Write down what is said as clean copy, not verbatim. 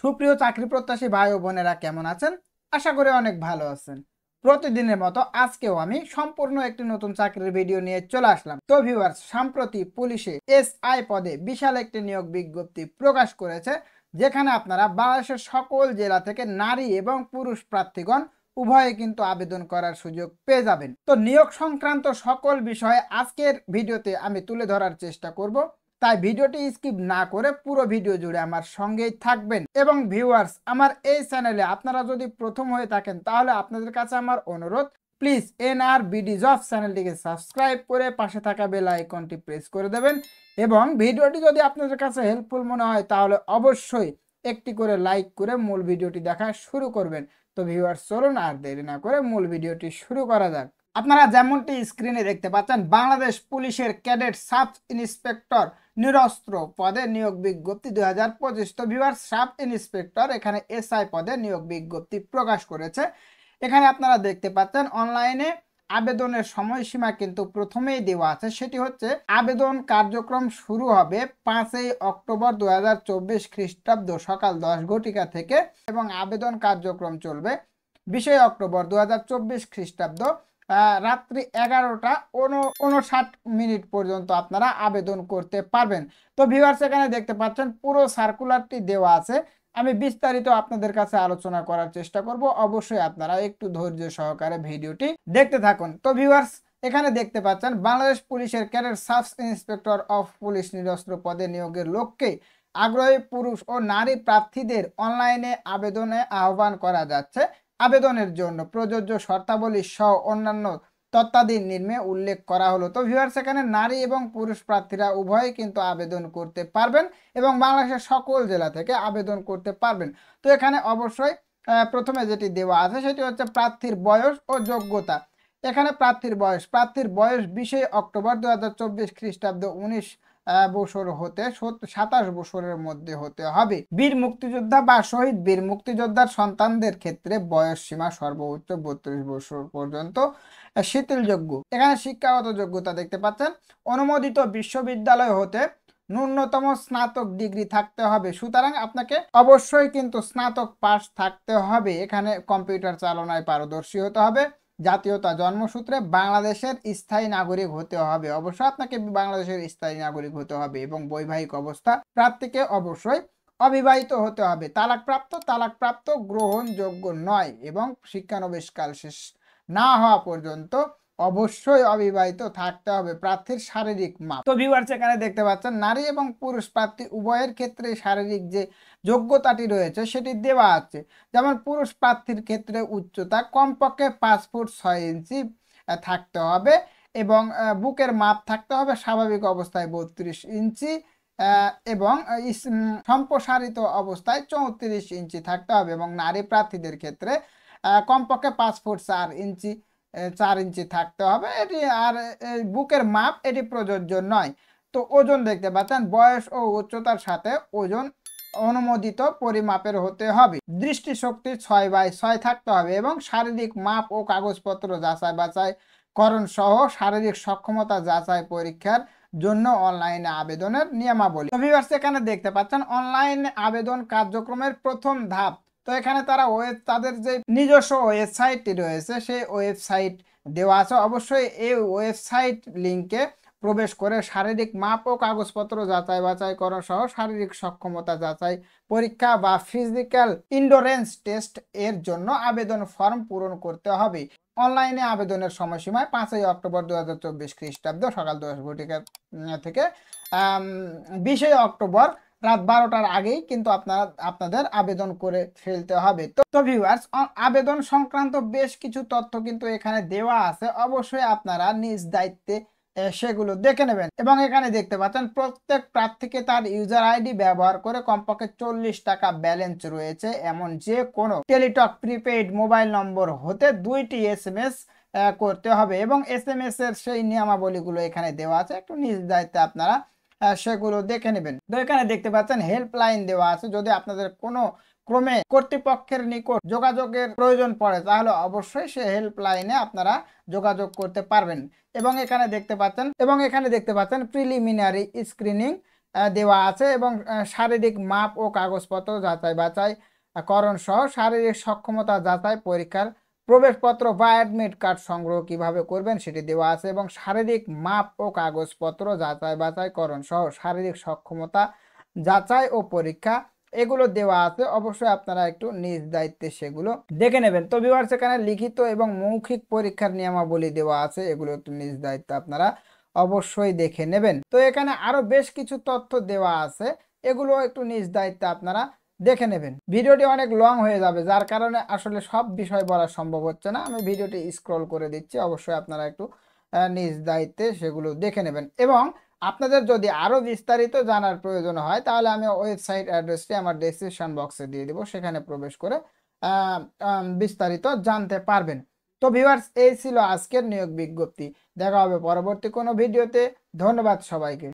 সুপ্রিয় চাকরি প্রত্যাশী ভাই ও বোনেরা কেমন আছেন? আশা করি অনেক ভালো আছেন। প্রতিদিনের মতো আজকেও আমি সম্পূর্ণ একটি নতুন চাকরির ভিডিও নিয়ে চলে আসলাম। তো ভিউয়ার্স, সম্প্রতি পুলিশে এসআই পদে বিশাল একটি নিয়োগ বিজ্ঞপ্তি প্রকাশ করেছে, যেখানে আপনারা বাংলাদেশের সকল জেলা থেকে নারী এবং পুরুষ প্রার্থীগণ উভয়ে কিন্তু আবেদন করার সুযোগ পেয়ে যাবেন। তো নিয়োগ সংক্রান্ত সকল বিষয়ে আজকের ভিডিওতে আমি তুলে ধরার চেষ্টা করব, তাই ভিডিওটি স্কিপ না করে পুরো ভিডিও জুড়ে আমার সঙ্গেই থাকবেন। এবং ভিউয়ার্স, আমার এই চ্যানেলে আপনারা যদি প্রথম হয়ে থাকেন তাহলে আপনাদের কাছে আমার অনুরোধ, প্লিজ NRBD জবস চ্যানেলটিকে সাবস্ক্রাইব করে পাশে থাকা বেল আইকনটি প্রেস করে দেবেন। এবং ভিডিওটি যদি আপনাদের কাছে হেল্পফুল মনে হয় তাহলে অবশ্যই একটি করে লাইক করে মূল ভিডিওটি দেখা শুরু করবেন। তো ভিউয়ার্স, চলুন আর দেরি না করে মূল ভিডিওটি শুরু করা যাক। আপনারা যেমনটি স্ক্রিনে দেখতে পাচ্ছেন, বাংলাদেশ পুলিশের ক্যাডেট সাব ইন্সপেক্টর নিরস্ত্র পদে নিয়োগ বিজ্ঞপ্তি 2025। তো ভিউয়ার্স, সাব ইন্সপেক্টর এখানে এসআই পদে নিয়োগ বিজ্ঞপ্তি প্রকাশ করেছে। এখানে আপনারা দেখতে পাচ্ছেন অনলাইনে আবেদনের সময়সীমা কিন্তু প্রথমেই দেওয়া আছে, সেটি হচ্ছে আবেদন কার্যক্রম শুরু হবে 5ই অক্টোবর 2024 খ্রিস্টাব্দ সকাল 10 ঘটিকা থেকে এবং আবেদন কার্যক্রম চলবে 20 অক্টোবর 2024 খ্রিস্টাব্দ রাত্রি 11টা 59 পর্যন্ত আপনারা আবেদন করতে পারবেন। তো ভিউয়ার্স, এখানে দেখতে পাচ্ছেন পুরো সার্কুলারটি দেওয়া আছে। আমি বিস্তারিত আপনাদের কাছে আলোচনা করার চেষ্টা করব, অবশ্যই আপনারা একটু ধৈর্য সহকারে ভিডিওটি দেখতে থাকুন। তো ভিউয়ার্স, এখানে দেখতে পাচ্ছেন বাংলাদেশ পুলিশের cadet sub inspector of police নিরস্ত্র পদে নিয়োগের লক্ষ্যে আগ্রহী পুরুষ ও নারী প্রার্থীদের অনলাইনে আবেদনে আহ্বান করা যাচ্ছে। আবেদনের জন্য প্রযোজ্য শর্তাবলী সহ অন্যান্য তথ্যাদি নিম্নে উল্লেখ করা হলো। তো ভিউয়ার্স, এখানে নারী এবং পুরুষ প্রার্থীরা উভয়ই কিন্তু আবেদন করতে পারবেন এবং বাংলাদেশের সকল জেলা থেকে আবেদন করতে পারবেন। তো এখানে অবশ্যই প্রথমে যেটি দেওয়া আছে সেটি হচ্ছে প্রার্থীর বয়স ও যোগ্যতা। এখানে প্রার্থীর বয়স 20 অক্টোবর 2024 খ্রিস্টাব্দ 19 বছর হতে 27 বছরের মধ্যে হতে হবে। বীর মুক্তিযোদ্ধা বা শহীদ বীর মুক্তিযোদ্ধার সন্তানদের ক্ষেত্রে বয়স সীমা সর্বোচ্চ 32 বছর পর্যন্ত শিথিলযোগ্য। এখানে শিক্ষাগত যোগ্যতা দেখতে পাচ্ছেন অনুমোদিত বিশ্ববিদ্যালয় হতে ন্যূনতম স্নাতক ডিগ্রি থাকতে হবে, সুতরাং আপনাকে অবশ্যই কিন্তু স্নাতক পাস থাকতে হবে। এখানে কম্পিউটার চালনায় পারদর্শী হতে হবে। জাতীয়তা জন্মসূত্রে বাংলাদেশের স্থায়ী নাগরিক হতে হবে, অবশ্যই আপনাকে বাংলাদেশের স্থায়ী নাগরিক হতে হবে। এবং বৈবাহিক অবস্থা প্রার্থীকে অবশ্যই অবিবাহিত হতে হবে। তালাকপ্রাপ্ত গ্রহণযোগ্য নয় এবং শিক্ষানবিশকাল শেষ না হওয়া পর্যন্ত অবশ্যই অবিবাহিত থাকতে হবে। প্রার্থীর শারীরিক মাপ। তো ভিউয়ার্স, এখানে দেখতে পাচ্ছেন নারী এবং পুরুষ প্রার্থী উভয়ের ক্ষেত্রে শারীরিক যে যোগ্যতাটি রয়েছে সেটি দেওয়া আছে। যেমন পুরুষ প্রার্থীর ক্ষেত্রে উচ্চতা কমপক্ষে 5 ফুট 6 ইঞ্চি থাকতে হবে এবং বুকের মাপ থাকতে হবে স্বাভাবিক অবস্থায় 32 ইঞ্চি এবং সম্প্রসারিত অবস্থায় 34 ইঞ্চি থাকতে হবে। এবং নারী প্রার্থীদের ক্ষেত্রে কমপক্ষে 5 ফুট 4 ইঞ্চি থাকতে হবে এটি। আর বুকের মাপ এটি প্রযোজ্য নয়। তো ওজন দেখতে পাচ্ছেন বয়স ও উচ্চতার সাথে ওজন অনুমোদিত পরিমাপের হতে হবে। দৃষ্টিশক্তি 6/6 থাকতে হবে এবং শারীরিক মাপ ও কাগজপত্র যাচাই বাছাই করণ সহ শারীরিক সক্ষমতা যাচাই পরীক্ষার জন্য অনলাইনে আবেদনের নিয়মাবলী। ভিউয়ার্স, এখানে দেখতে পাচ্ছেন অনলাইন আবেদন কার্যক্রমের প্রথম ধাপ। তো এখানে তারা তাদের যে নিজস্ব ওয়েবসাইটটি রয়েছে সেই ওয়েবসাইট দেওয়া আছে, অবশ্যই এই ওয়েবসাইট লিঙ্কে প্রবেশ করে শারীরিক মাপ ও কাগজপত্র যাচাই বাছাই করা সহ শারীরিক সক্ষমতা যাচাই পরীক্ষা বা ফিজিক্যাল ইন্ডোরেন্স টেস্ট এর জন্য আবেদন ফর্ম পূরণ করতে হবে। অনলাইনে আবেদনের সময়সীমা 5ই অক্টোবর 2024 খ্রিস্টাব্দ সকাল 10 ঘটিকা থেকে 20 অক্টোবর রাত 12টার আগেই কিন্তু আপনাদের আবেদন করে ফেলতে হবে। তো ভিউয়ার্স, আবেদন সংক্রান্ত বেশ কিছু তথ্য কিন্তু এখানে দেওয়া আছে, অবশ্যই আপনারা নিজ দায়িত্বে সেগুলো দেখে নেবেন। এবং এখানে দেখতে পাচ্ছেন প্রত্যেক প্রার্থীকে তার ইউজার আইডি ব্যবহার করে কমপক্ষে 40 টাকা ব্যালেন্স রয়েছে এমন যে কোনো টেলিটক প্রিপেইড মোবাইল নম্বর হতে 2টি SMS করতে হবে। এবং SMS এর সেই নিয়মাবলীগুলো এখানে দেওয়া আছে, একটু নিজ দায়িত্বে আপনারা সেগুলো দেখে নেবেন। তো এখানে দেখতে পাচ্ছেন হেল্পলাইন দেওয়া আছে, যদি আপনাদের কোনো ক্রমে কর্তৃপক্ষের নিকট যোগাযোগের প্রয়োজন পড়ে তাহলে অবশ্যই সে হেল্পলাইনে আপনারা যোগাযোগ করতে পারবেন। এবং এখানে দেখতে পাচ্ছেন প্রিলিমিনারি স্ক্রিনিং দেওয়া আছে এবং শারীরিক মাপ ও কাগজপত্র যাচাই বাছাই করণ সহ শারীরিক সক্ষমতা যাচাই পরীক্ষার প্রবেশপত্র বা অ্যাডমিট কার্ড সংগ্রহ কিভাবে করবেন সেটি দেওয়া আছে এবং শারীরিক মাপ ও কাগজপত্র যাচাই বাছাই করণ সহ শারীরিক সক্ষমতা যাচাই ও পরীক্ষা এগুলো দেওয়া আছে। অবশ্যই আপনারা একটু নিজ দায়িত্বে সেগুলো দেখে নেবেন। তো ভিউয়ার্স এখানে লিখিত এবং মৌখিক পরীক্ষার নিয়মাবলী দেওয়া আছে, এগুলো একটু নিজ দায়িত্বে আপনারা অবশ্যই দেখে নেবেন। তো এখানে আরো বেশ কিছু তথ্য দেওয়া আছে, এগুলো একটু নিজ দায়িত্বে আপনারা দেখে নেবেন। ভিডিওটি অনেক লং হয়ে যাবে, যার কারণে আসলে সব বিষয় বলা সম্ভব হচ্ছে না। আমি ভিডিওটি স্ক্রল করে দিচ্ছি, অবশ্যই আপনারা একটু নিজ দায়িত্বে সেগুলো দেখে নেবেন। এবং আপনাদের যদি আরো বিস্তারিত জানার প্রয়োজন হয় তাহলে আমি ওয়েবসাইট অ্যাড্রেসটি আমার ডেসক্রিপশন বক্সে দিয়ে দিব, সেখানে প্রবেশ করে বিস্তারিত জানতে পারবেন। তো ভিউয়ার্স এই ছিল আজকের নিয়োগ বিজ্ঞপ্তি। দেখা হবে পরবর্তী কোনো ভিডিওতে। ধন্যবাদ সবাইকে।